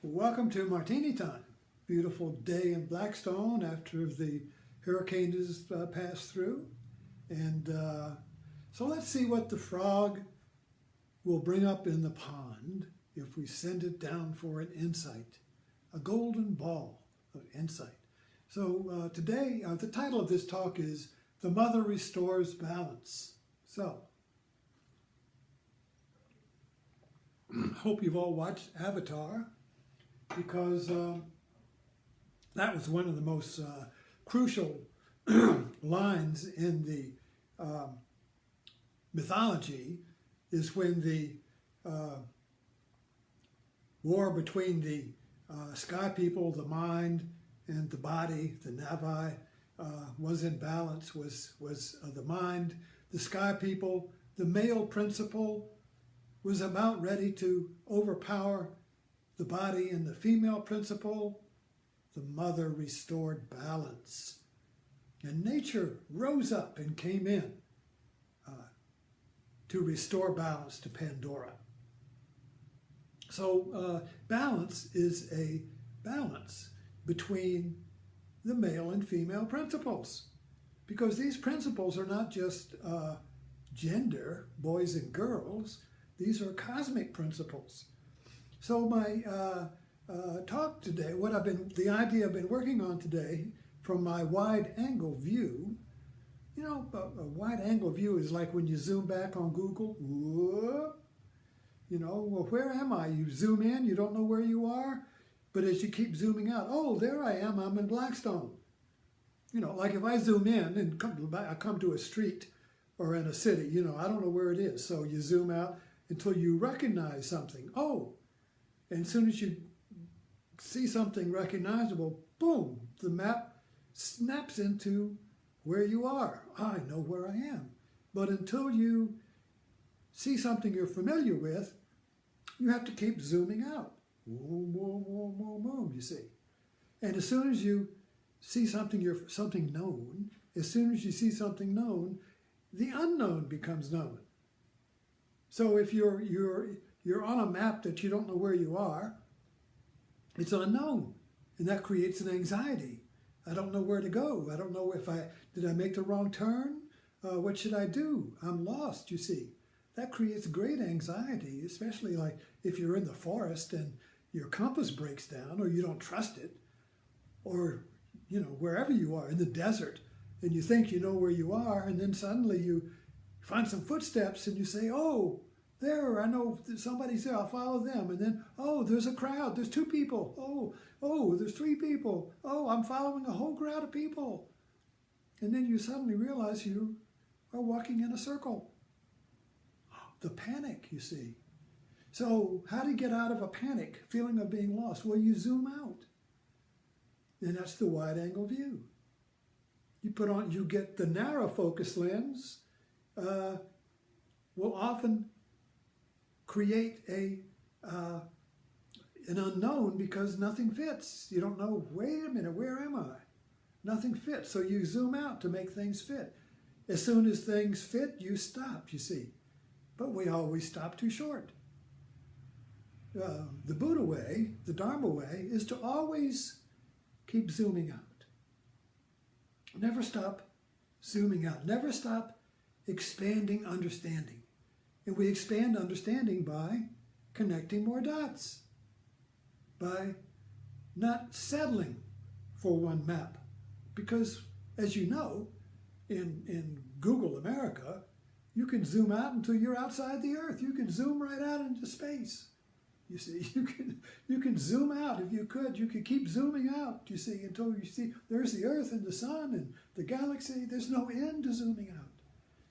Welcome to Martini Time. Beautiful day in Blackstone after the hurricane has passed through. And so let's see what the frog will bring up in the pond if we send it down for an insight, a golden ball of insight. So today, the title of this talk is The Mother Restores Balance. So, hope you've all watched Avatar, because that was one of the most crucial lines in the mythology, is when the war between the sky people, the mind, and the body, the Navi, was in balance, was the mind. The sky people, the male principle, was about ready to overpower the body, and the female principle, the mother, restored balance. And nature rose up and came in to restore balance to Pandora. So balance is a balance between the male and female principles, because these principles are not just gender, boys and girls. These are cosmic principles. So my talk today, the idea I've been working on today, from my wide angle view. You know, a wide angle view is like when you zoom back on Google. Whoop, you know, well, where am I? You zoom in, you don't know where you are, but as you keep zooming out, oh, there I am. I'm in Blackstone. You know, like if I zoom in and I come to a street or in a city, you know, I don't know where it is. So you zoom out until you recognize something. Oh. And as soon as you see something recognizable, boom, the map snaps into where you are. I know where I am. But until you see something you're familiar with, you have to keep zooming out. Boom, boom, boom, boom, boom, you see. And as soon as you see something known, as soon as you see something known, the unknown becomes known. So if you're on a map that you don't know where you are, it's unknown, and that creates an anxiety. I don't know where to go. I don't know did I make the wrong turn? What should I do? I'm lost, you see. That creates great anxiety, especially like if you're in the forest and your compass breaks down, or you don't trust it, or, you know, wherever you are, in the desert, and you think you know where you are, and then suddenly you find some footsteps and you say, oh, there, I know somebody's there, I'll follow them. And then, oh, there's a crowd, there's two people. Oh, there's three people. Oh, I'm following a whole crowd of people. And then you suddenly realize you are walking in a circle. The panic, you see. So how do you get out of a panic, feeling of being lost? Well, you zoom out. And that's the wide angle view. You get the narrow focus lens, will often create an unknown, because nothing fits. You don't know, wait a minute, where am I? Nothing fits. So you zoom out to make things fit. As soon as things fit, you stop, you see. But we always stop too short. The Buddha way, the Dharma way, is to always keep zooming out. Never stop zooming out. Never stop expanding understanding. And we expand understanding by connecting more dots, by not settling for one map. Because, as you know, in Google America, you can zoom out until you're outside the Earth. You can zoom right out into space. You see, you can zoom out if you could. You could keep zooming out, you see, until you see there's the Earth and the sun and the galaxy. There's no end to zooming out.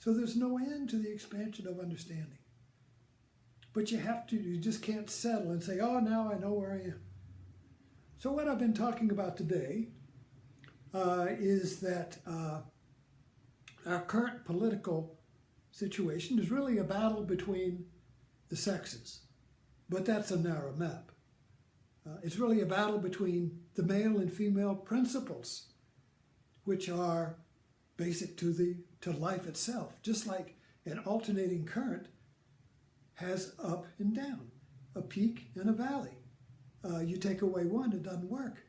So there's no end to the expansion of understanding. But you just can't settle and say, oh, now I know where I am. So what I've been talking about today is that our current political situation is really a battle between the sexes. But that's a narrow map. It's really a battle between the male and female principles, which are basic to life itself, just like an alternating current has up and down, a peak and a valley. You take away one, it doesn't work.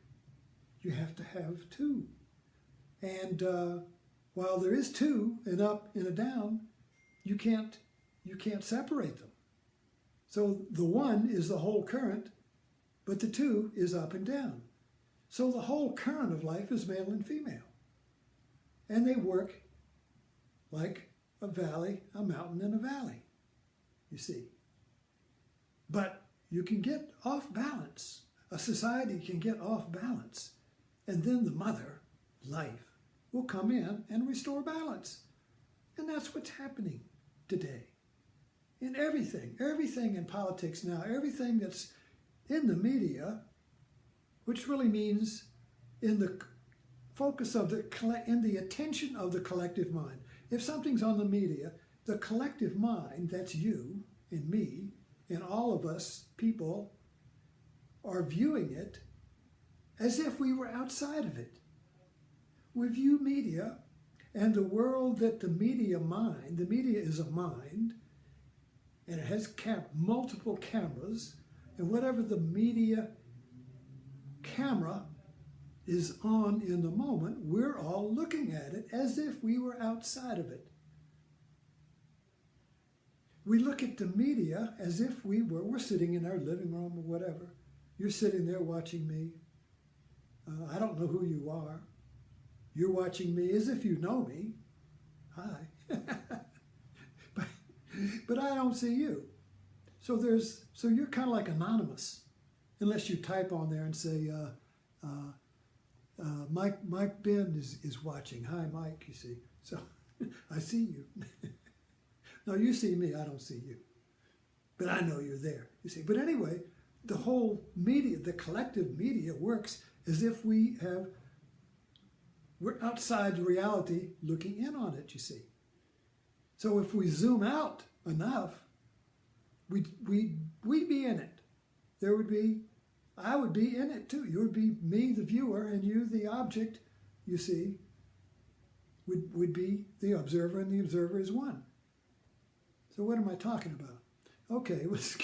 You have to have two. And while there is two, an up and a down, you can't separate them. So the one is the whole current, but the two is up and down. So the whole current of life is male and female. And they work like a valley, a mountain, and a valley, you see. But you can get off balance. A society can get off balance. And then the mother, life, will come in and restore balance. And that's what's happening today. In everything in politics now, everything that's in the media, which really means in the focus of in the attention of the collective mind. If something's on the media, the collective mind, that's you and me and all of us people, are viewing it as if we were outside of it. We view media and the world that the media is a mind, and it has multiple cameras, and whatever the media camera is on in the moment, we're all looking at it as if we were outside of it. We look at the media as if we're sitting in our living room or whatever. You're sitting there watching me. I don't know who you are. You're watching me as if you know me. Hi. but I don't see you. So you're kind of like anonymous, unless you type on there and say, Mike Ben is watching. Hi, Mike, you see. So I see you. No, you see me, I don't see you. But I know you're there, you see. But anyway, the whole media, the collective media works as if we're outside reality looking in on it, you see. So if we zoom out enough, we'd be in it. I would be in it too. You would be me, the viewer, and you, the object, you see, would be the observer, and the observer is one. So what am I talking about? Okay, let's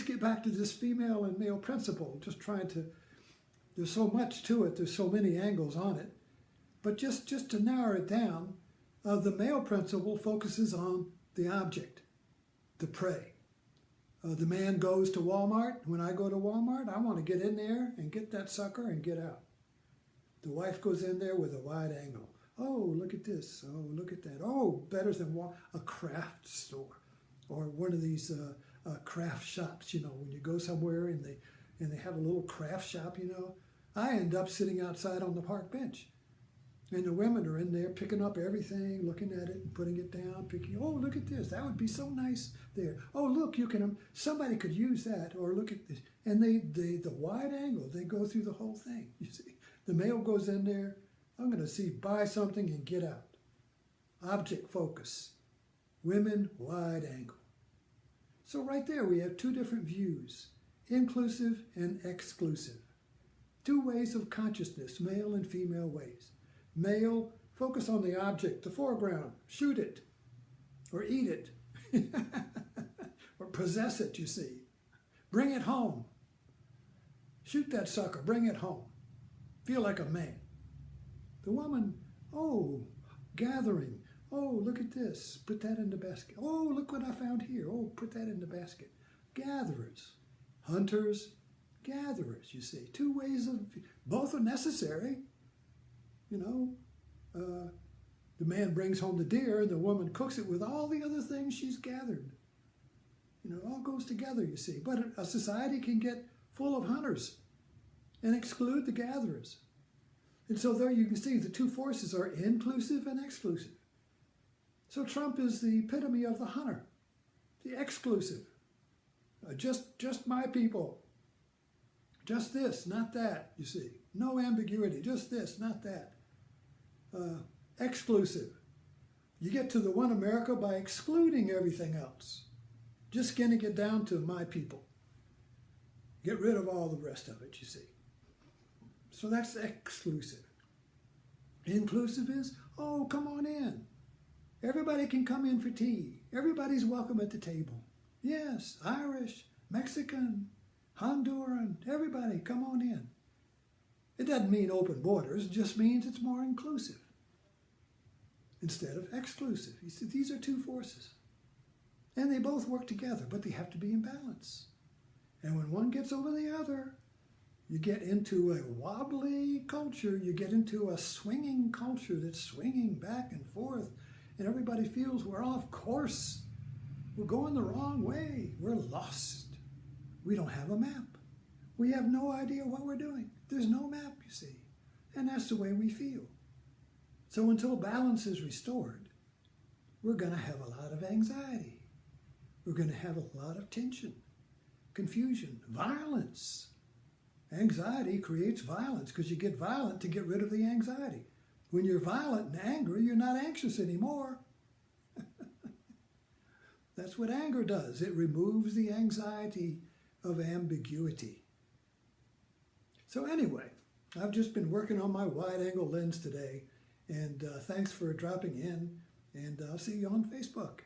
get back to this female and male principle. There's so much to it, there's so many angles on it. But just to narrow it down, the male principle focuses on the object, the prey. The man goes to Walmart. When I go to Walmart, I want to get in there and get that sucker and get out. The wife goes in there with a wide angle. Oh, look at this. Oh, look at that. Oh, better than a craft store or one of these craft shops, when you go somewhere and they have a little craft shop, I end up sitting outside on the park bench. And the women are in there picking up everything, looking at it and putting it down, oh, look at this. That would be so nice there. Oh, look, somebody could use that. Or look at this. And the wide angle, they go through the whole thing, you see. The male goes in there, I'm going to buy something and get out. Object focus. Women, wide angle. So right there we have two different views, inclusive and exclusive. Two ways of consciousness, male and female ways. Male, focus on the object, the foreground, shoot it, or eat it, or possess it, you see. Bring it home. Shoot that sucker, bring it home. Feel like a man. The woman, oh, gathering. Oh, look at this. Put that in the basket. Oh, look what I found here. Oh, put that in the basket. Gatherers, hunters, gatherers, you see. Two ways both are necessary. The man brings home the deer and the woman cooks it with all the other things she's gathered. It all goes together, you see. But a society can get full of hunters and exclude the gatherers. And so there you can see the two forces are inclusive and exclusive. So Trump is the epitome of the hunter, the exclusive. Just my people. Just this, not that, you see. No ambiguity, just this, not that. Exclusive. You get to the one America by excluding everything else. Just getting it down to my people. Get rid of all the rest of it, you see. So that's exclusive. Inclusive is, oh, come on in. Everybody can come in for tea. Everybody's welcome at the table. Yes, Irish, Mexican, Honduran, everybody, come on in. It doesn't mean open borders, it just means it's more inclusive instead of exclusive. You see, these are two forces. And they both work together, but they have to be in balance. And when one gets over the other, you get into a wobbly culture. You get into a swinging culture that's swinging back and forth. And everybody feels we're off course. We're going the wrong way. We're lost. We don't have a map. We have no idea what we're doing. There's no map, you see. And that's the way we feel. So until balance is restored, we're going to have a lot of anxiety. We're going to have a lot of tension, confusion, violence. Anxiety creates violence because you get violent to get rid of the anxiety. When you're violent and angry, you're not anxious anymore. That's what anger does. It removes the anxiety of ambiguity. So anyway, I've just been working on my wide-angle lens today, and thanks for dropping in, and I'll see you on Facebook.